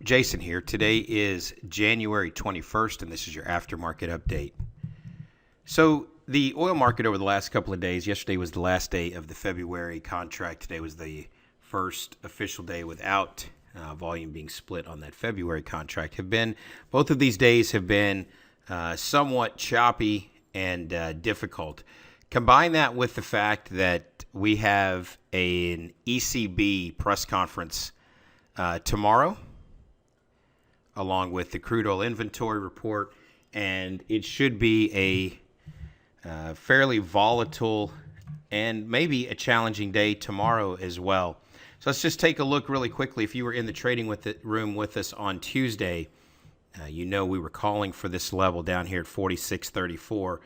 Jason here. Today is January 21st, and this is your aftermarket update. So the oil market over the last couple of days, yesterday was the last day of the February contract. Today was the first official day without volume being split on that February contract. Both of these days have been somewhat choppy and difficult. Combine that with the fact that we have an ECB press conference tomorrow, along with the crude oil inventory report, and it should be a fairly volatile and maybe a challenging day tomorrow as well. So let's just take a look really quickly. If you were in the trading room with us on Tuesday, you know we were calling for this level down here at 46.34,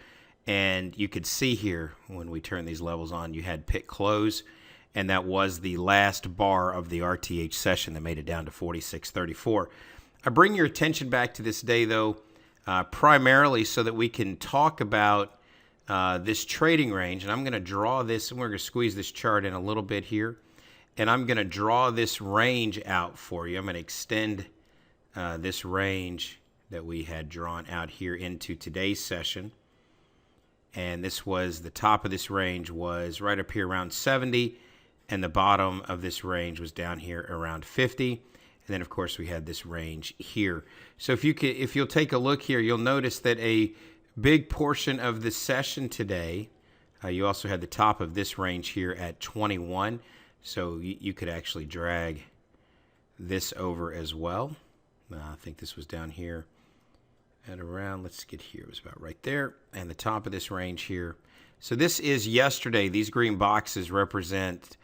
and you could see here when we turn these levels on, you had pit close, and that was the last bar of the RTH session that made it down to 46.34. I bring your attention back to this day, though, primarily so that we can talk about this trading range. And I'm going to draw this, and we're going to squeeze this chart in a little bit here. And I'm going to draw this range out for you. I'm going to extend this range that we had drawn out here into today's session. And this was, the top of this range was right up here around 70. And the bottom of this range was down here around 50. And then, of course, we had this range here. So if you'll take a look here, you'll notice that a big portion of the session today, you also had the top of this range here at 21. So you could actually drag this over as well. I think this was down here at around, let's get here, it was about right there. And the top of this range here. So this is yesterday. These green boxes represent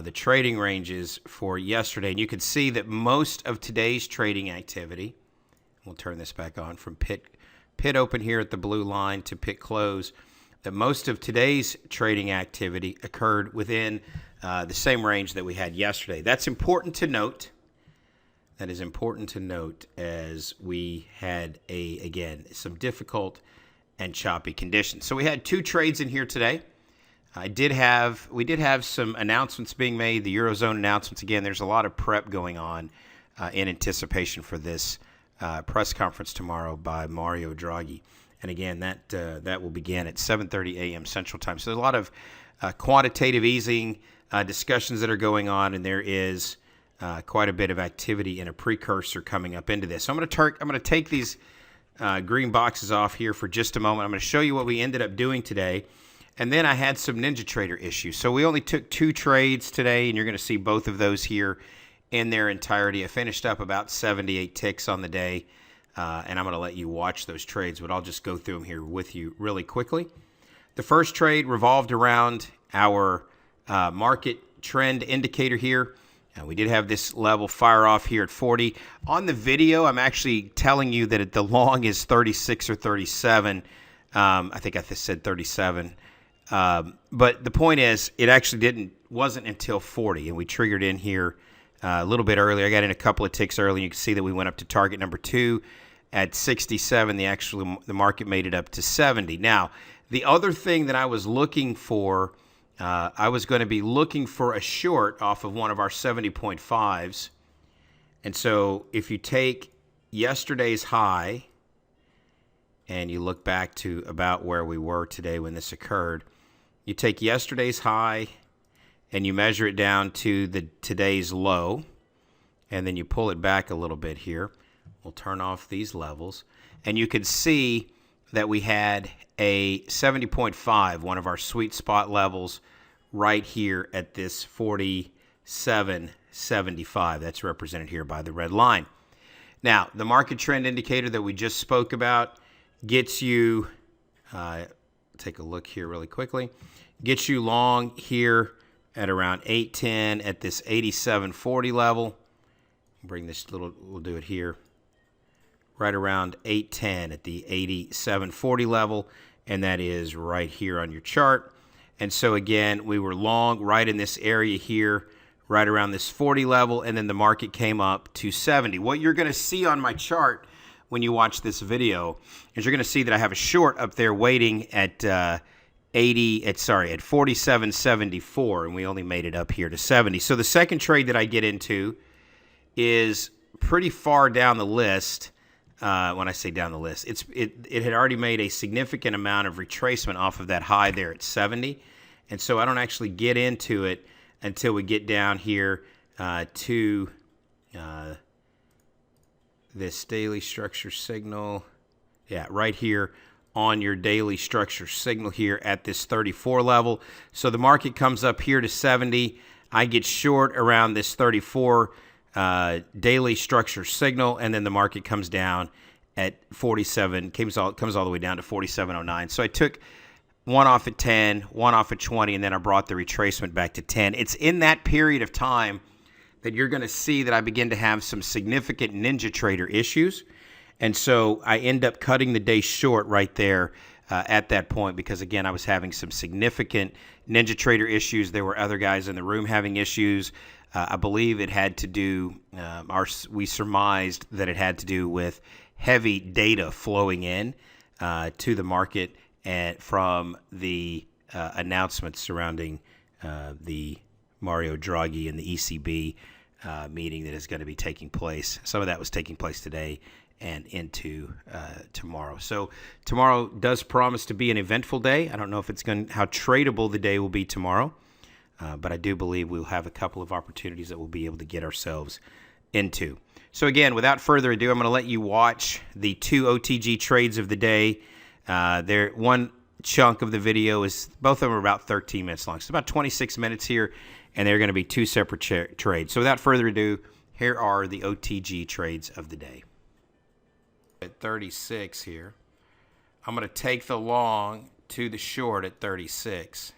the trading ranges for yesterday. And you can see that most of today's trading activity, we'll turn this back on from pit open here at the blue line to pit close, that most of today's trading activity occurred within the same range that we had yesterday. That's important to note. That is important to note as we had, again, some difficult and choppy conditions. So we had two trades in here today. We did have some announcements being made, the Eurozone announcements. Again, there's a lot of prep going on in anticipation for this press conference tomorrow by Mario Draghi. And again, that will begin at 7:30 a.m. Central Time. So there's a lot of quantitative easing discussions that are going on, and there is quite a bit of activity and a precursor coming up into this. So I'm going to take these green boxes off here for just a moment. I'm going to show you what we ended up doing today. And then I had some NinjaTrader issues. So we only took two trades today, and you're going to see both of those here in their entirety. I finished up about 78 ticks on the day, and I'm going to let you watch those trades, but I'll just go through them here with you really quickly. The first trade revolved around our market trend indicator here. We did have this level fire off here at 40. On the video, I'm actually telling you that the long is 36 or 37. I think I said 37. But the point is, it actually wasn't until 40, and we triggered in here a little bit earlier. I got in a couple of ticks early. You can see that we went up to target number 2 at 67. The market made it up to 70. Now, the other thing that I was looking for, I was going to be looking for a short off of one of our 70.5s. And so if you take yesterday's high and you look back to about where we were today when this occurred, you take yesterday's high and you measure it down to today's low, and then you pull it back a little bit here. We'll turn off these levels, and you can see that we had a 70.5, one of our sweet spot levels, right here at this 47.75. That's represented here by the red line. Now, the market trend indicator that we just spoke about gets you, take a look here really quickly, gets you long here at around 810 at this 87.40 level. Bring this we'll do it here, right around 810 at the 87.40 level, and that is right here on your chart. And so again, we were long right in this area here, right around this 40 level, and then the market came up to 70. What you're going to see on my chart when you watch this video is you're going to see that I have a short up there waiting at 47.74, and we only made it up here to 70. So the second trade that I get into is pretty far down the list. When I say down the list, it had already made a significant amount of retracement off of that high there at 70. And so I don't actually get into it until we get down here to this daily structure signal. Yeah, right here on your daily structure signal here at this 34 level. So the market comes up here to 70. I get short around this 34 daily structure signal, and then the market comes down at 47, comes all the way down to 47.09. So I took one off at 10, one off at 20, and then I brought the retracement back to 10. It's in that period of time that you're going to see that I begin to have some significant Ninja Trader issues. And so I end up cutting the day short right there at that point because, again, I was having some significant Ninja Trader issues. There were other guys in the room having issues. I believe it had to do, we surmised that it had to do with heavy data flowing in to the market and from the announcements surrounding the Mario Draghi and the ECB meeting that is going to be taking place. Some of that was taking place today and into tomorrow. So tomorrow does promise to be an eventful day. I don't know if how tradable the day will be tomorrow. But I do believe we'll have a couple of opportunities that we'll be able to get ourselves into. So again, without further ado, I'm going to let you watch the 2 OTG trades of the day. One chunk of the video is, both of them are about 13 minutes long. So about 26 minutes here, and they're going to be 2 separate trades. So without further ado, here are the OTG trades of the day. At 36 here, I'm going to take the long to the short at 36.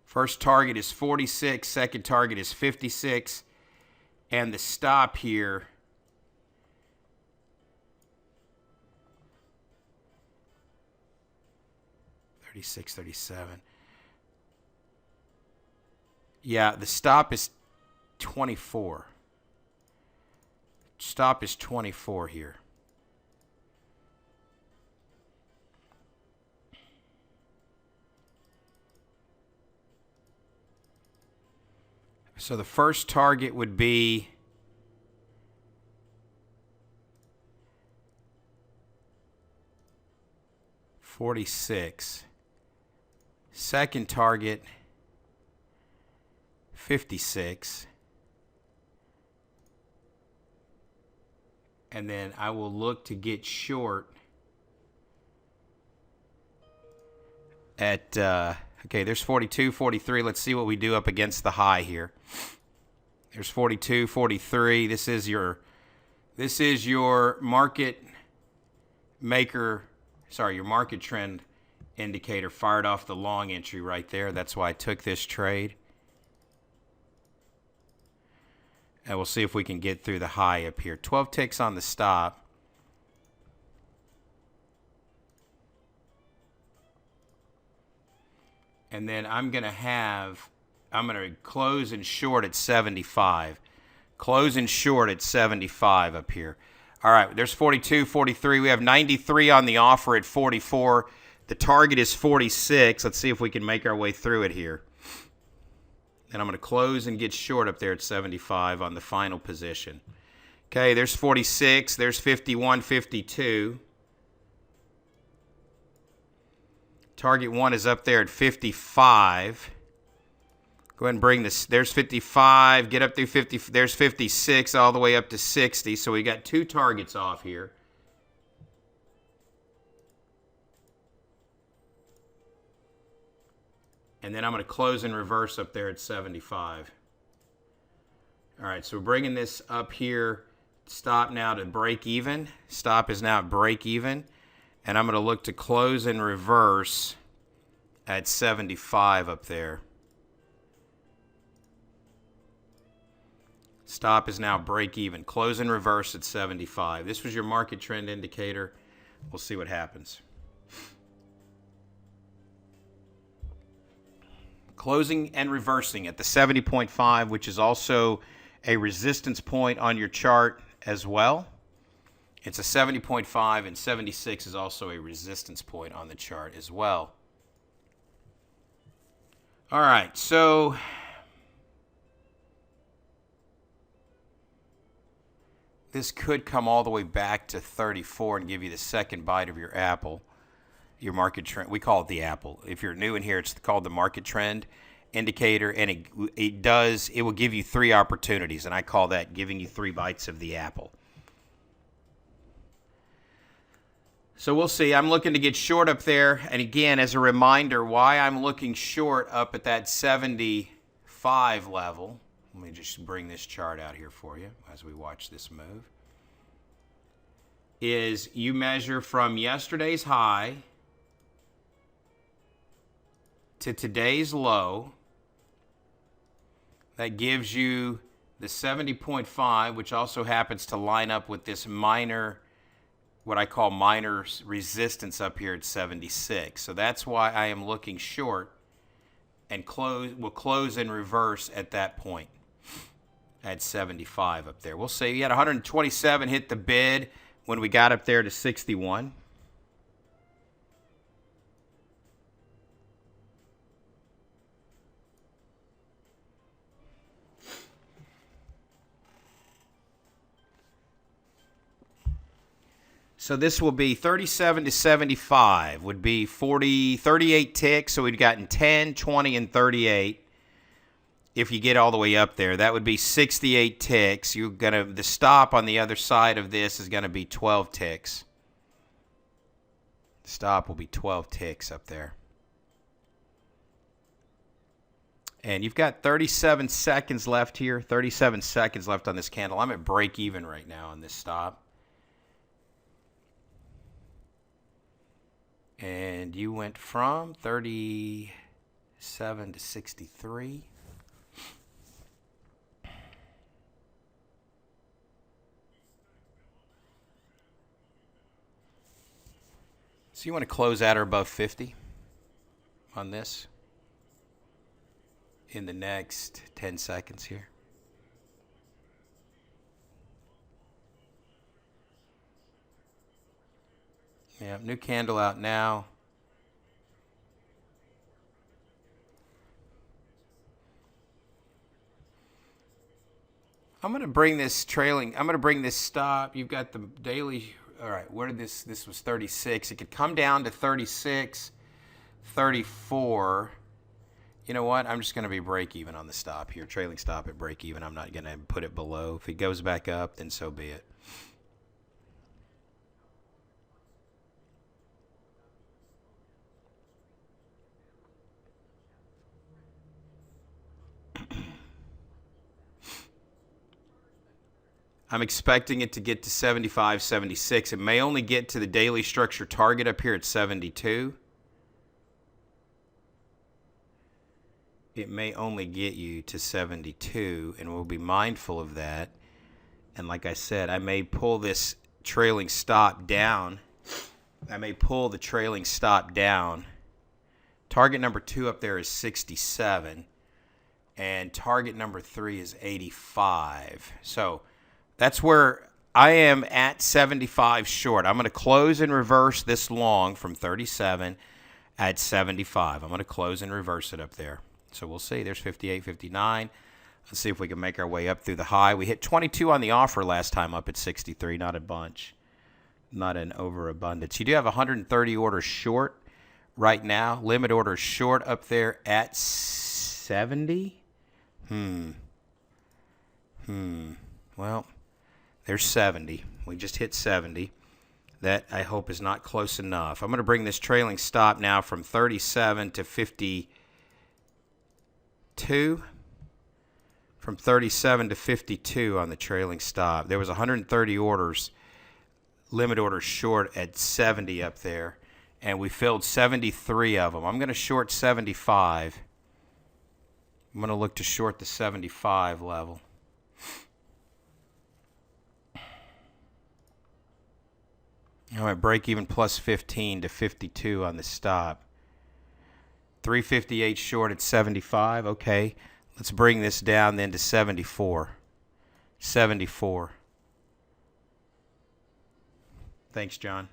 First target is 46, second target is 56, and the stop here $36, $37. Yeah, the stop is 24. Stop is 24 here. So the first target would be $46. Second target, $56. And then I will look to get short at okay, there's 42, 43. Let's see what we do up against the high here. There's 42, 43. This is your market maker, your market trend indicator fired off the long entry right there. That's why I took this trade. And we'll see if we can get through the high up here. 12 ticks on the stop. And then I'm going to close and short at 75. Close and short at 75 up here. All right, there's 42, 43. We have 93 on the offer at 44. The target is 46. Let's see if we can make our way through it here. And I'm going to close and get short up there at 75 on the final position. Okay, there's 46. There's 51, 52. Target 1 is up there at 55. Go ahead and bring this. There's 55. Get up through 50. There's 56 all the way up to 60. So we got 2 targets off here. And then I'm going to close and reverse up there at 75. All right, so we're bringing this up here. Stop now to break even. Stop is now at break even. And I'm going to look to close and reverse at 75 up there. Stop is now break even. Close and reverse at 75. This was your market trend indicator. We'll see what happens. Closing and reversing at the 70.5, which is also a resistance point on your chart as well. It's a 70.5, and 76 is also a resistance point on the chart as well. All right, so this could come all the way back to 34 and give you the second bite of your apple, your market trend. We call it the apple. If you're new in here, it's called the market trend indicator, and it will give you 3 opportunities, and I call that giving you 3 bites of the apple. So we'll see. I'm looking to get short up there. And again, as a reminder, why I'm looking short up at that 75 level. Let me just bring this chart out here for you as we watch this move. Is you measure from yesterday's high to today's low. That gives you the 70.5, which also happens to line up with this minor, what I call minor resistance up here at 76. So that's why I am looking short, and will close in reverse at that point at 75 up there. We'll see. You had 127 hit the bid when we got up there to 61. So this will be 37 to 75, would be 38 ticks. So we've gotten 10, 20, and 38. If you get all the way up there, that would be 68 ticks. The stop on the other side of this is going to be 12 ticks. Stop will be 12 ticks up there. And you've got 37 seconds left here. 37 seconds left on this candle. I'm at break even right now on this stop. And you went from 37 to 63. So you want to close at or above 50 on this in the next 10 seconds here. Yeah, new candle out now. I'm going to bring this stop. You've got the daily. All right, where did this was 36. It could come down to 36, 34. You know what? I'm just going to be break even on the stop here. Trailing stop at break even. I'm not going to put it below. If it goes back up, then so be it. I'm expecting it to get to 75, 76. It may only get to the daily structure target up here at 72. It may only get you to 72, and we'll be mindful of that. And like I said, I may pull this trailing stop down. I may pull the trailing stop down. Target number 2 up there is 67, and target number 3 is 85. So that's where I am at 75 short. I'm going to close and reverse this long from 37 at 75. I'm going to close and reverse it up there. So we'll see. There's 58, 59. Let's see if we can make our way up through the high. We hit 22 on the offer last time up at 63. Not a bunch. Not an overabundance. You do have 130 orders short right now. Limit orders short up there at 70. Well, there's 70. We just hit 70. That, I hope, is not close enough. I'm going to bring this trailing stop now from 37 to 52. From 37 to 52 on the trailing stop. There was 130 orders, limit orders short at 70 up there, and we filled 73 of them. I'm going to short 75. I'm going to look to short the 75 level. I'm at break even plus 15 to 52 on the stop. 358 short at 75. Okay, let's bring this down then to 74. 74. Thanks, John.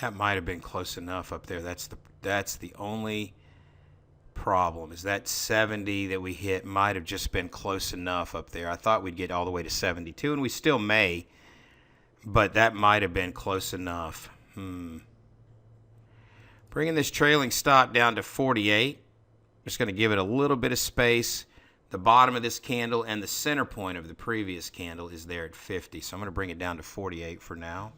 That might have been close enough up there. That's the only problem, is that 70 that we hit might have just been close enough up there. I thought we'd get all the way to 72, and we still may, but that might have been close enough. Bringing this trailing stop down to 48. Just going to give it a little bit of space. The bottom of this candle and the center point of the previous candle is there at 50, so I'm going to bring it down to 48 for now.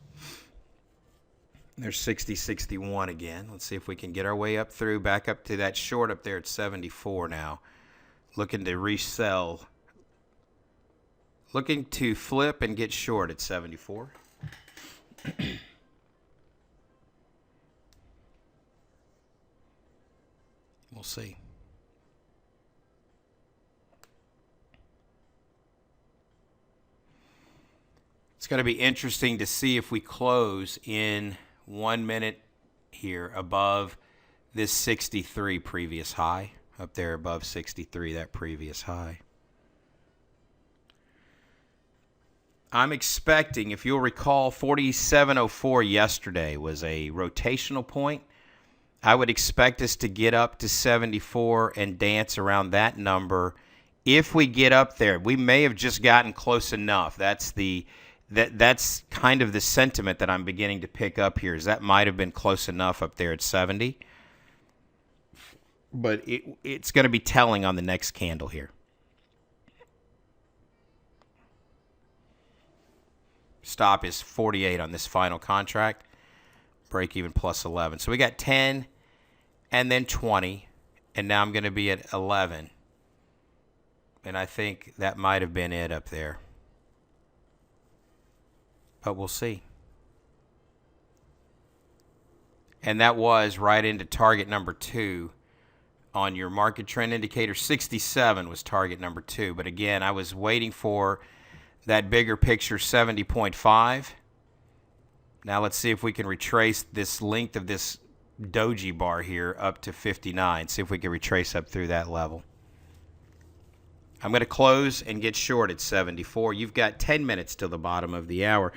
There's 60, 61 again. Let's see if we can get our way up through, back up to that short up there at 74 now. Looking to resell. Looking to flip and get short at 74. We'll see. It's going to be interesting to see if we close in 1 minute here above this 63 previous high, up there above 63, that previous high. I'm expecting, if you'll recall, 4704 yesterday was a rotational point. I would expect us to get up to 74 and dance around that number. If we get up there, we may have just gotten close enough. That's kind of the sentiment that I'm beginning to pick up here, is that might have been close enough up there at 70. But it's going to be telling on the next candle here. Stop is 48 on this final contract. Break even plus 11. So we got 10 and then 20. And now I'm going to be at 11. And I think that might have been it up there. But we'll see. And that was right into target number 2 on your market trend indicator. 67 was target number 2. But again, I was waiting for that bigger picture 70.5. Now let's see if we can retrace this length of this doji bar here up to 59. See if we can retrace up through that level. I'm going to close and get short at 74. You've got 10 minutes till the bottom of the hour.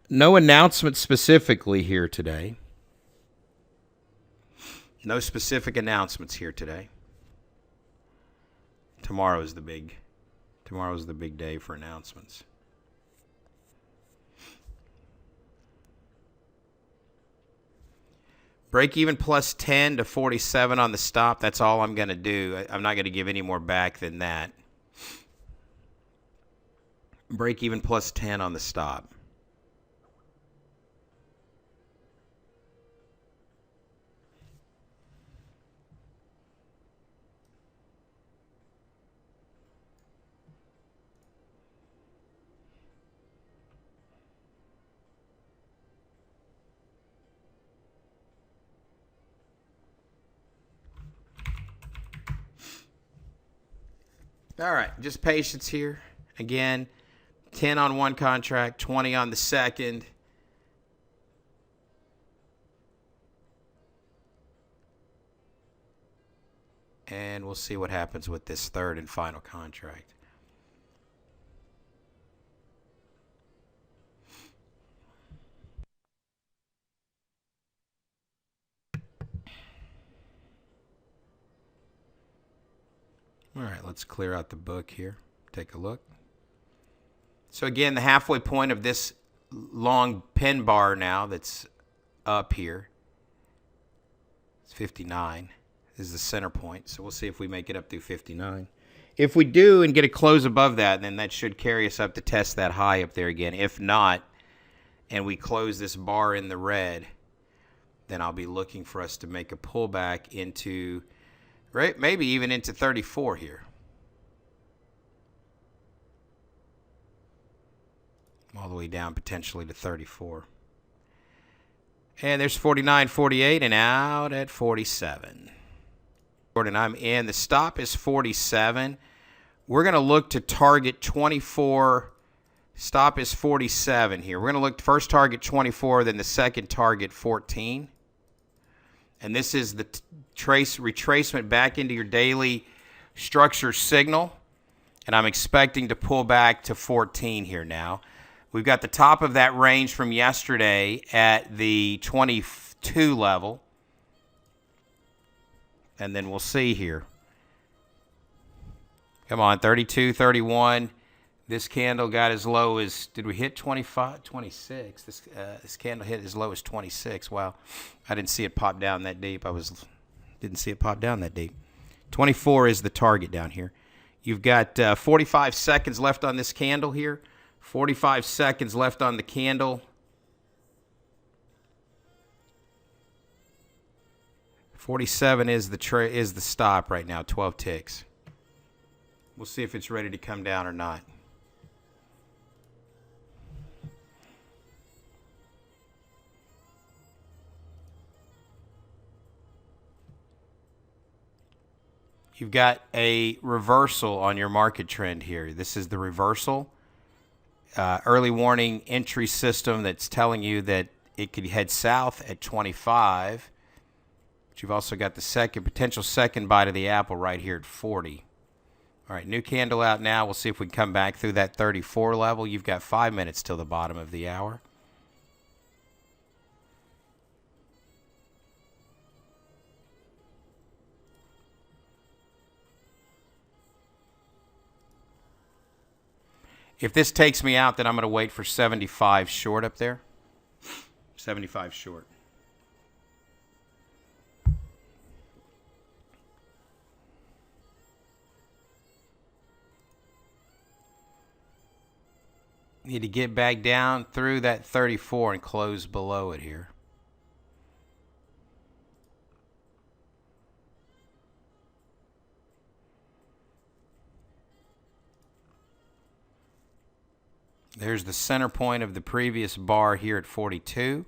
No announcement specifically here today. No specific announcements here today. Tomorrow's the big day for announcements. Break even plus 10 to 47 on the stop. That's all I'm going to do. I'm not going to give any more back than that. Break even plus 10 on the stop. All right, just patience here. Again, 10 on one contract, 20 on the second. And we'll see what happens with this third and final contract. All right, let's clear out the book here. Take a look. So again, the halfway point of this long pin bar now that's up here, it's 59. This is the center point. So we'll see if we make it up through 59. If we do and get a close above that, then that should carry us up to test that high up there again. If not, and we close this bar in the red, then I'll be looking for us to make a pullback into, right, maybe even into 34 here. All the way down potentially to 34. And there's 49, 48, and out at 47. And I'm in. The stop is 47. we're going to look to target 24. Stop is 47 here. We're going to look first target 24, then the second target 14. And this is the retracement back into your daily structure signal. And I'm expecting to pull back to 14 here now. We've got the top of that range from yesterday at the 22 level. And then we'll see here. Come on, 32, 31. This candle got as low as, did we hit 25, 26? This candle hit as low as 26. Wow. I didn't see it pop down that deep. Didn't see it pop down that deep. 24 is the target down here. You've got 45 seconds left on this candle here. 45 seconds left on the candle. 47 is the stop right now, 12 ticks. We'll see if it's ready to come down or not. You've got a reversal on your market trend here. This is the reversal. Early warning entry system that's telling you that it could head south at 25. But you've also got the potential second bite of the apple right here at 40. All right, new candle out now. We'll see if we can come back through that 34 level. You've got 5 minutes till the bottom of the hour. If this takes me out, then I'm going to wait for 75 short up there. 75 short. Need to get back down through that 34 and close below it here. There's the center point of the previous bar here at 42.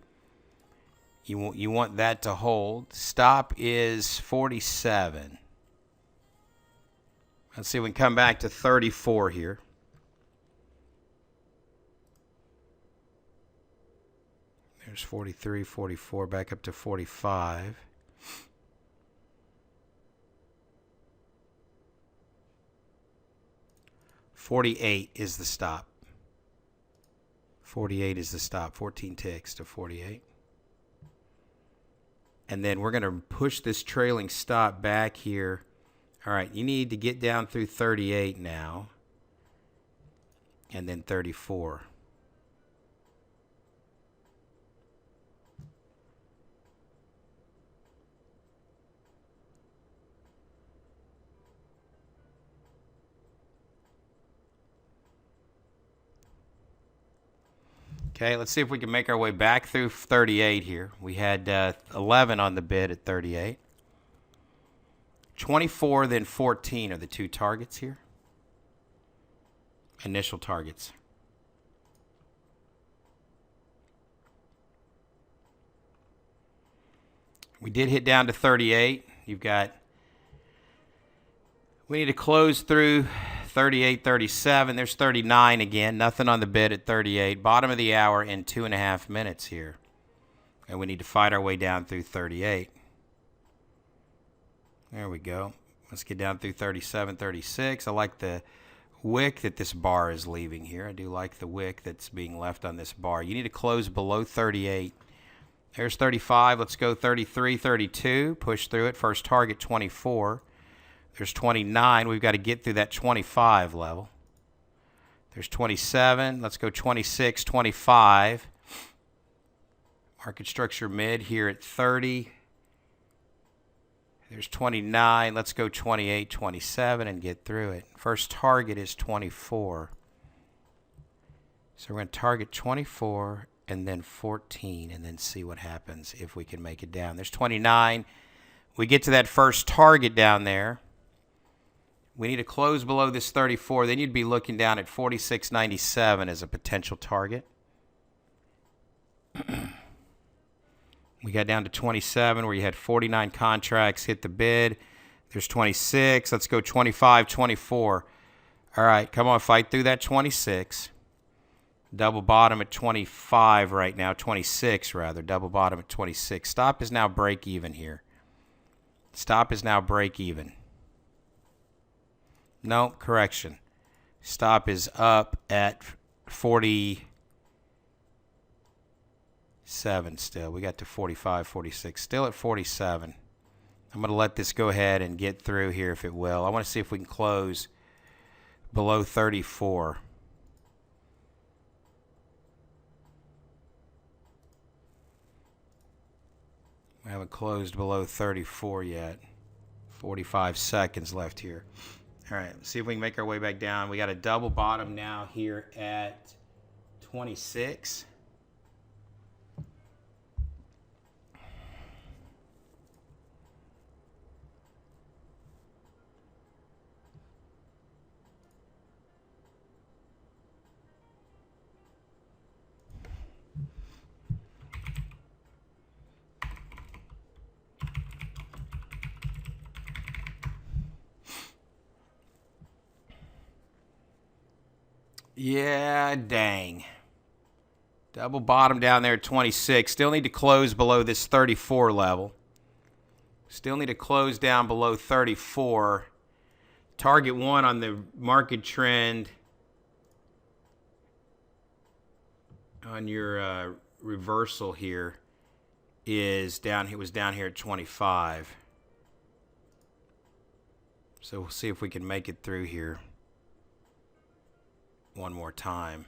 You want that to hold. Stop is 47. Let's see if we can come back to 34 here. There's 43, 44, back up to 45. $48 is the stop. 48 is the stop. 14 ticks to 48. And then we're going to push this trailing stop back here. All right, you need to get down through 38 now. And then 34. Okay, let's see if we can make our way back through 38 here. We had 11 on the bid at 38. 24, then 14 are the two targets here. Initial targets. We did hit down to 38. We need to close through 38, 37. There's 39 again. Nothing on the bid at 38. Bottom of the hour in 2.5 minutes here. And we need to fight our way down through 38. There we go. Let's get down through 37, 36. I like the wick that this bar is leaving here. I do like the wick that's being left on this bar. You need to close below 38. There's 35. Let's go 33, 32. Push through it. First target 24. There's 29. We've got to get through that 25 level. There's 27. Let's go 26, 25. Market structure mid here at 30. There's 29. Let's go 28, 27 and get through it. First target is 24. So we're going to target 24 and then 14 and then see what happens if we can make it down. There's 29. We get to that first target down there. We need to close below this 34. Then you'd be looking down at 46.97 as a potential target. We got down to 27 where you had 49 contracts hit the bid. There's 26. Let's go 25, 24. All right, come on, fight through that 26. Double bottom at 25 right now, 26 rather. Double bottom at 26. Stop is now break even here. Stop is now break even. No, correction. Stop is up at 47 still. We got to 45, 46. Still at 47. I'm going to let this go ahead and get through here if it will. I want to see if we can close below 34. We haven't closed below 34 yet. 45 seconds left here. All right, let's see if we can make our way back down. We got a double bottom now here at 26. Yeah, dang. Double bottom down there at 26. Still need to close below this 34 level. Still need to close down below 34. Target 1 on the market trend on your reversal here is down. It was down here at 25. So we'll see if we can make it through here one more time.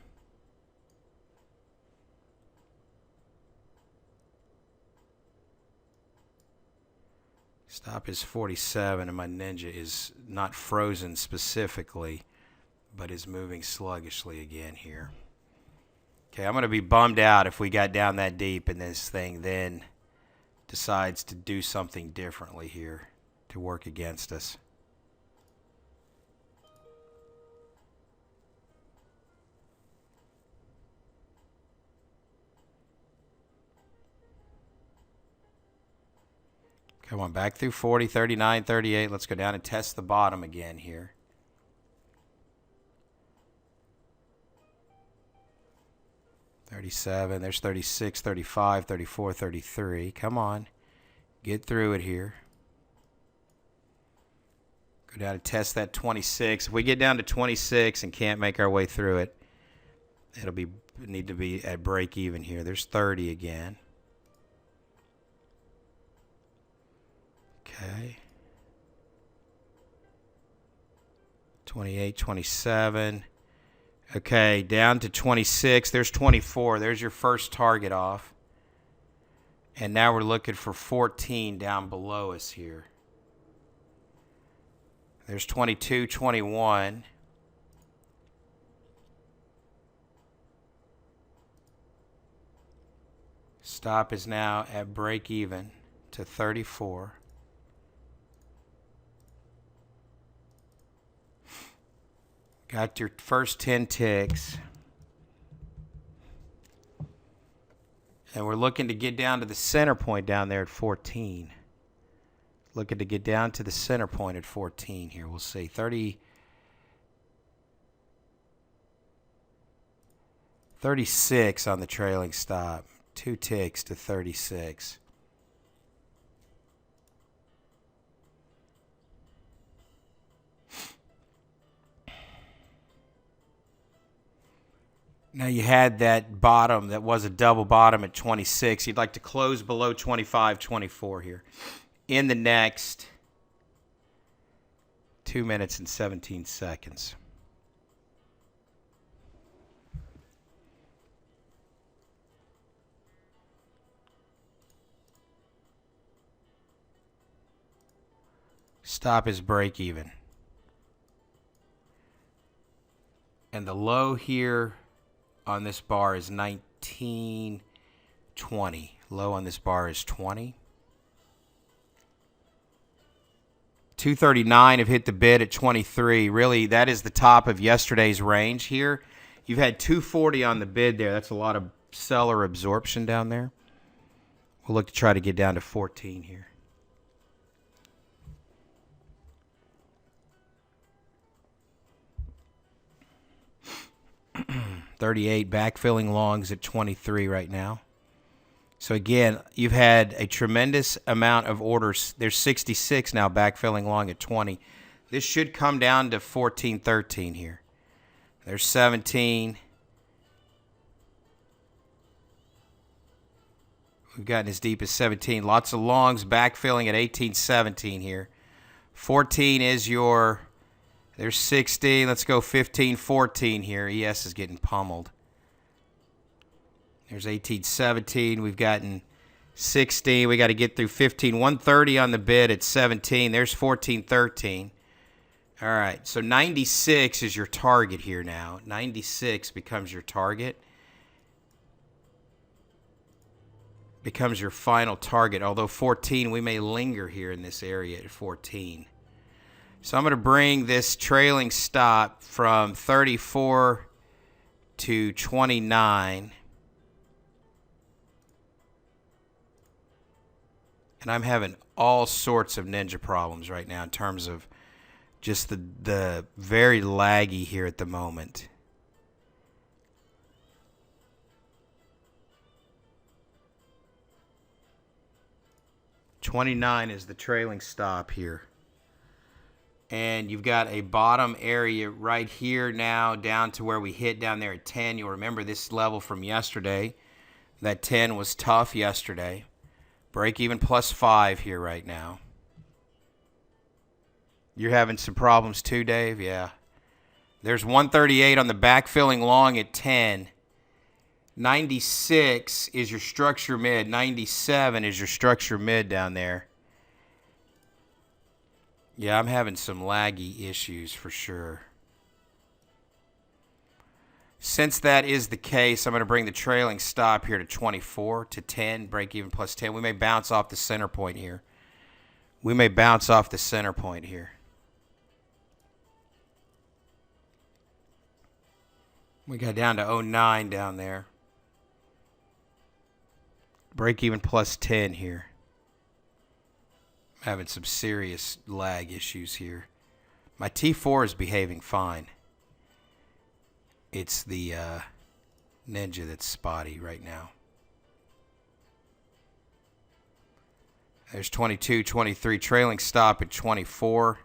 Stop is 47, and my ninja is not frozen specifically, but is moving sluggishly again here. Okay, I'm going to be bummed out if we got down that deep and this thing then decides to do something differently here to work against us. Come on, back through 40, 39, 38. Let's go down and test the bottom again here. $37, there's 36, 35, 34, 33. Come on, get through it here. Go down and test that 26. If we get down to 26 and can't make our way through it, it'll need to be at break even here. There's 30 again. Okay. 28, 27. Okay, down to 26. There's 24. There's your first target off. And now we're looking for 14 down below us here. There's 22, 21. Stop is now at break even to 34. Got your first 10 ticks. And we're looking to get down to the center point down there at 14. Looking to get down to the center point at 14 here. We'll see. 36 on the trailing stop. 2 ticks to 36. Now you had that bottom that was a double bottom at 26. You'd like to close below 25, 24 here in the next 2 minutes and 17 seconds. Stop is break even. And the low here on this bar is 19.20. Low on this bar is 20. 239 have hit the bid at 23. Really, that is the top of yesterday's range here. You've had 240 on the bid there. That's a lot of seller absorption down there. We'll look to try to get down to 14 here. 38 backfilling longs at 23 right now. So again, you've had a tremendous amount of orders. There's 66 now backfilling long at 20. This should come down to 14, 13 here. There's 17. We've gotten as deep as 17. Lots of longs backfilling at 18, 17 here. 14 is your, there's 16. Let's go 15, 14 here. ES is getting pummeled. There's 18, 17. We've gotten 16. We got to get through 15. 130 on the bid at 17. There's 14, 13. All right, so 96 is your target here now. 96 becomes your target. Becomes your final target, although 14, we may linger here in this area at 14. So I'm going to bring this trailing stop from 34 to 29. And I'm having all sorts of ninja problems right now in terms of just the very laggy here at the moment. $29 is the trailing stop here. And you've got a bottom area right here now down to where we hit down there at 10. You'll remember this level from yesterday. That 10 was tough yesterday. Break even plus 5 here right now. You're having some problems too, Dave? Yeah. There's 138 on the backfilling long at 10. 96 is your structure mid. 97 is your structure mid down there. Yeah, I'm having some laggy issues for sure. Since that is the case, I'm going to bring the trailing stop here to 24 to 10, break even plus 10. We may bounce off the center point here. We may bounce off the center point here. We got down to 09 down there. Break even plus 10 here. I'm having some serious lag issues here. My T4 is behaving fine. It's the Ninja that's spotty right now. There's 22, 23, trailing stop at 24.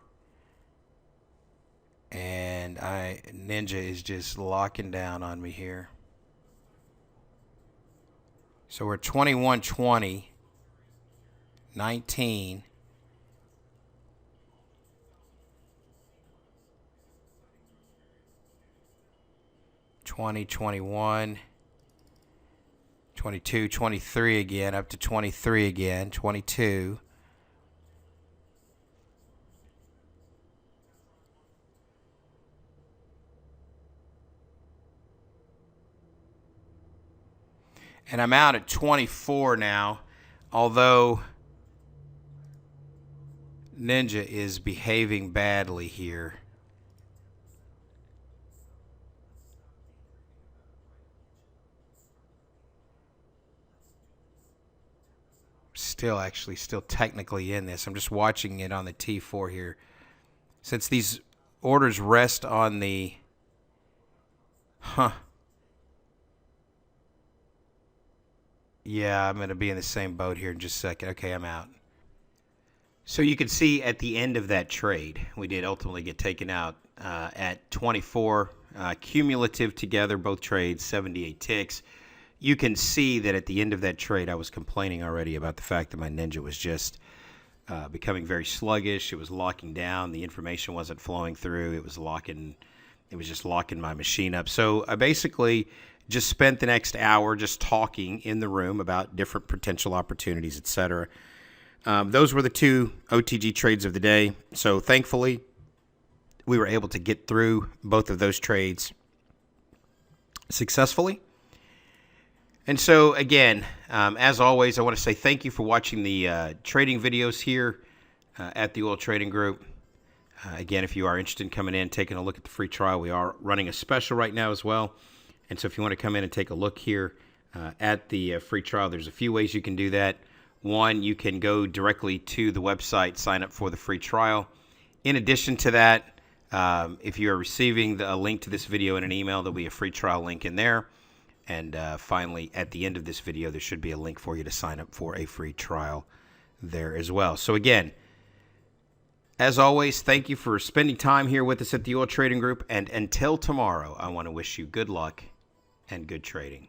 And Ninja is just locking down on me here. So we're 21, 20, 19. 20, 21, 22, 23 again, up to 23 again, 22. And I'm out at 24 now, although Ninja is behaving badly here. Still technically in this. I'm just watching it on the T4 here. Since these orders rest on the... Yeah, I'm going to be in the same boat here in just a second. Okay, I'm out. So you can see at the end of that trade, we did ultimately get taken out at 24. Cumulative together, both trades, 78 ticks. You can see that at the end of that trade, I was complaining already about the fact that my Ninja was just becoming very sluggish. It was locking down. The information wasn't flowing through. It was just locking my machine up. So I basically just spent the next hour just talking in the room about different potential opportunities, etc. Those were the two OTG trades of the day. So thankfully, we were able to get through both of those trades successfully. And so, again, as always, I want to say thank you for watching the trading videos here at the Oil Trading Group. Again, if you are interested in coming in, taking a look at the free trial, we are running a special right now as well. And so if you want to come in and take a look here at the free trial, there's a few ways you can do that. One, you can go directly to the website, sign up for the free trial. In addition to that, If you are receiving a link to this video in an email, there'll be a free trial link in there. And finally, at the end of this video, there should be a link for you to sign up for a free trial there as well. So again, as always, thank you for spending time here with us at the Oil Trading Group. And until tomorrow, I want to wish you good luck and good trading.